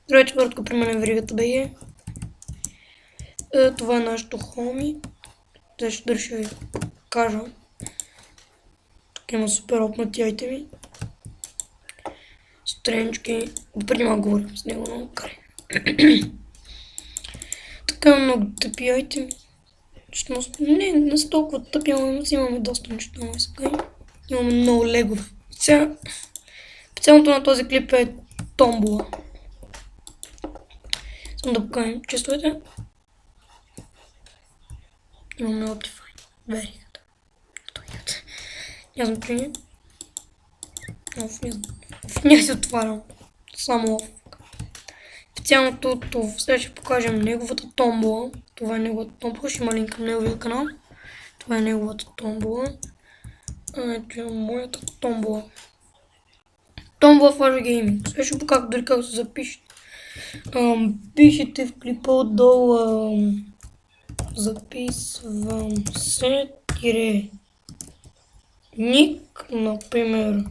Здравейте, въртко при мен е Веригата БГ. Това е нашото хоми. Дали ще ви покажа. Тук има супер опнати айтеми. Странички. Преди малко говорим с него, но карай. Така много тъпи айтеми. Не са толкова тъпи, но имаме доста неща. Имаме много легове. Специалното на този клип е томбола. Искам да покажем чувствате. Имаме Optifine. Веригата. Не знам, че не. Не се отварям. Само оф. Специалното това. Сега ще покажем неговата томбола. Това е неговата томбола. Ще има линк към неговия канал. Това е неговата томбола. Ето е моята томбола. Томбола Flash Gaming. Сега ще покажа дори как се запишете. Пишете в клипа отдолу. Записвам се ник, например